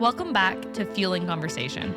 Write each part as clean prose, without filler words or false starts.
Welcome back to Fueling Conversation.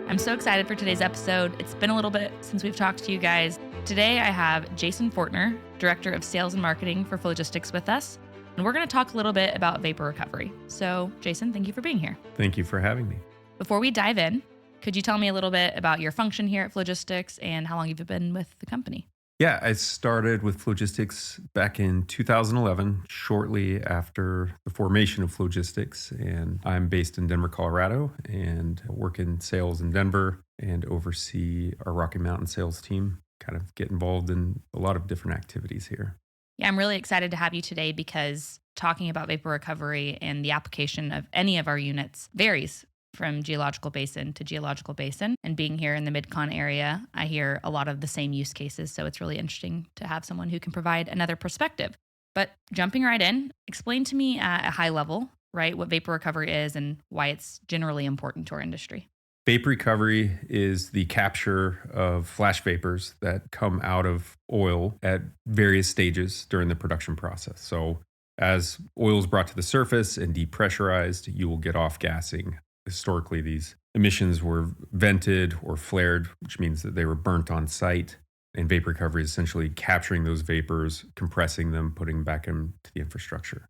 I'm so excited for today's episode. It's been a little bit since we've talked to you guys. Today I have Jason Fortner, Director of Sales and Marketing for Flogistix with us, and we're going to talk a little bit about vapor recovery. So, Jason, thank you for being here. Thank you for having me. Before we dive in, could you tell me a little bit about your function here at Flogistix and how long you've been with the company? Yeah, I started with Flogistix back in 2011, shortly after the formation of Flogistix. And I'm based in Denver, Colorado, and work in sales in Denver and oversee our Rocky Mountain sales team, kind of get involved in a lot of different activities here. Yeah, I'm really excited to have you today because talking about vapor recovery and the application of any of our units varies from geological basin to geological basin. And being here in the Mid-Con area, I hear a lot of the same use cases. So it's really interesting to have someone who can provide another perspective. But jumping right in, explain to me at a high level, right, what vapor recovery is and why it's generally important to our industry. Vapor recovery is the capture of flash vapors that come out of oil at various stages during the production process. So as oil is brought to the surface and depressurized, you will get off gassing. Historically, these emissions were vented or flared, which means that they were burnt on site. And vapor recovery is essentially capturing those vapors, compressing them, putting them back into the infrastructure.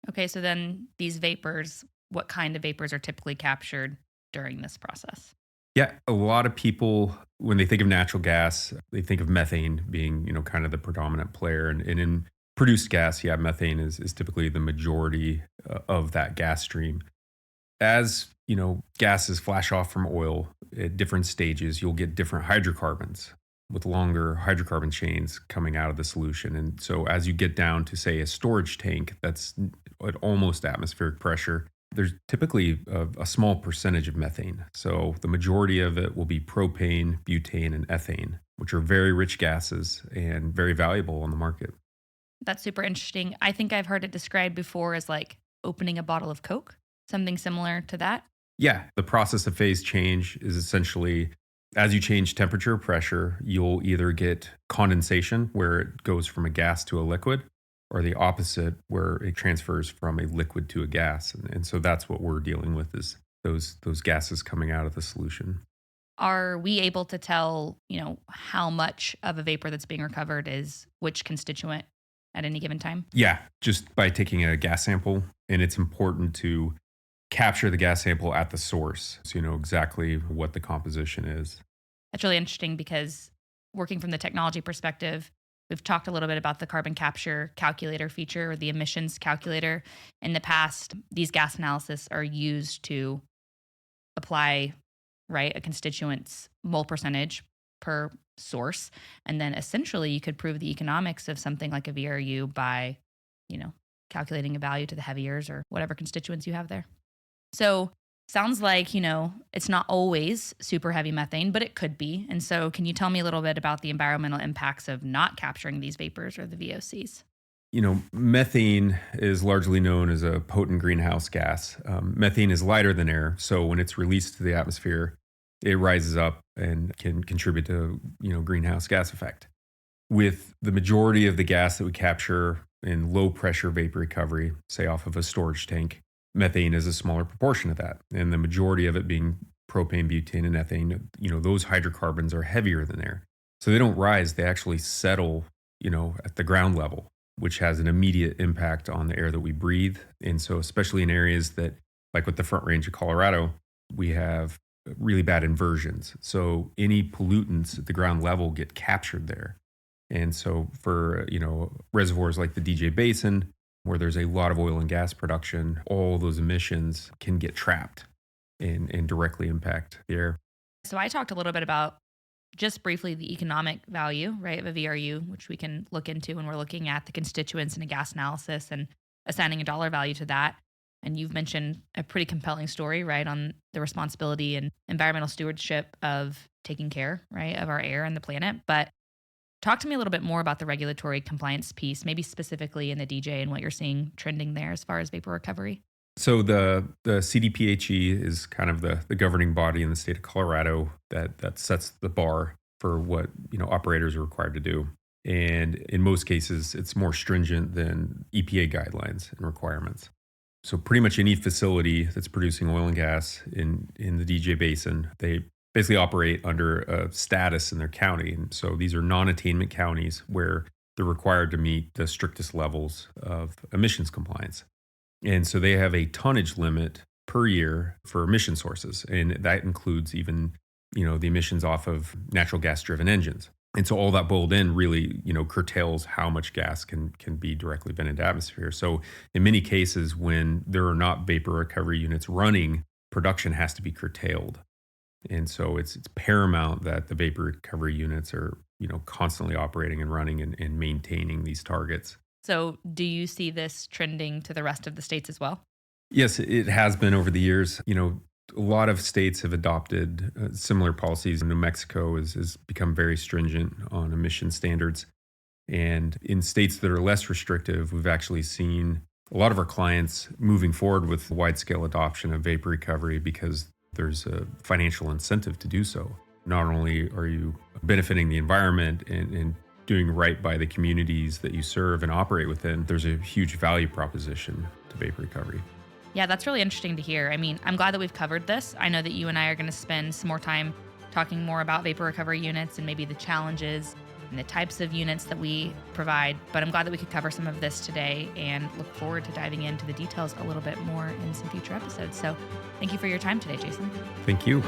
Okay, so then these vapors, what kind of vapors are typically captured during this process? Yeah, a lot of people, when they think of natural gas, they think of methane being, kind of the predominant player. And in produced gas, methane is typically the majority of that gas stream. As gases flash off from oil at different stages, you'll get different hydrocarbons with longer hydrocarbon chains coming out of the solution. And so as you get down to, say, a storage tank that's at almost atmospheric pressure, there's typically a small percentage of methane. So the majority of it will be propane, butane, and ethane, which are very rich gases and very valuable on the market. That's super interesting. I think I've heard it described before as like opening a bottle of Coke, something similar to that. Yeah, the process of phase change is essentially as you change temperature or pressure, you'll either get condensation where it goes from a gas to a liquid, or the opposite where it transfers from a liquid to a gas. And so that's what we're dealing with is those gases coming out of the solution. Are we able to tell, how much of a vapor that's being recovered is which constituent at any given time? Yeah, just by taking a gas sample. And it's important to capture the gas sample at the source so you know exactly what the composition is. That's really interesting because working from the technology perspective, we've talked a little bit about the carbon capture calculator feature or the emissions calculator. In the past, these gas analysis are used to apply, right, a constituent's mole percentage per source. And then essentially you could prove the economics of something like a VRU by, calculating a value to the heaviers or whatever constituents you have there. So sounds like, it's not always super heavy methane, but it could be. And so can you tell me a little bit about the environmental impacts of not capturing these vapors or the VOCs? Methane is largely known as a potent greenhouse gas. Methane is lighter than air. So when it's released to the atmosphere, it rises up and can contribute to, greenhouse gas effect. With the majority of the gas that we capture in low pressure vapor recovery, say off of a storage tank, methane is a smaller proportion of that. And the majority of it being propane, butane, and ethane, those hydrocarbons are heavier than air. So they don't rise, they actually settle, at the ground level, which has an immediate impact on the air that we breathe. And so especially in areas that, like with the Front Range of Colorado, we have really bad inversions. So any pollutants at the ground level get captured there. And so for, reservoirs like the DJ Basin, where there's a lot of oil and gas production, all those emissions can get trapped and directly impact the air. So I talked a little bit about just briefly the economic value, right, of a VRU, which we can look into when we're looking at the constituents in a gas analysis and assigning a dollar value to that. And you've mentioned a pretty compelling story, right, on the responsibility and environmental stewardship of taking care, right, of our air and the planet. But talk to me a little bit more about the regulatory compliance piece, maybe specifically in the DJ and what you're seeing trending there as far as vapor recovery. So the CDPHE is kind of the governing body in the state of Colorado that sets the bar for what operators are required to do. And in most cases, it's more stringent than EPA guidelines and requirements. So pretty much any facility that's producing oil and gas in the DJ Basin, they basically operate under a status in their county. And so these are non-attainment counties where they're required to meet the strictest levels of emissions compliance. And so they have a tonnage limit per year for emission sources. And that includes even, the emissions off of natural gas driven engines. And so all that boiled in really, curtails how much gas can be directly vented into atmosphere. So in many cases, when there are not vapor recovery units running, production has to be curtailed. And so it's paramount that the vapor recovery units are, constantly operating and running and maintaining these targets. So do you see this trending to the rest of the states as well? Yes, it has been over the years. A lot of states have adopted similar policies. New Mexico has become very stringent on emission standards. And in states that are less restrictive, we've actually seen a lot of our clients moving forward with wide-scale adoption of vapor recovery because there's a financial incentive to do so. Not only are you benefiting the environment and doing right by the communities that you serve and operate within, there's a huge value proposition to vapor recovery. Yeah, that's really interesting to hear. I mean, I'm glad that we've covered this. I know that you and I are going to spend some more time talking more about vapor recovery units and maybe the challenges and the types of units that we provide. But I'm glad that we could cover some of this today and look forward to diving into the details a little bit more in some future episodes. So thank you for your time today, Jason. Thank you.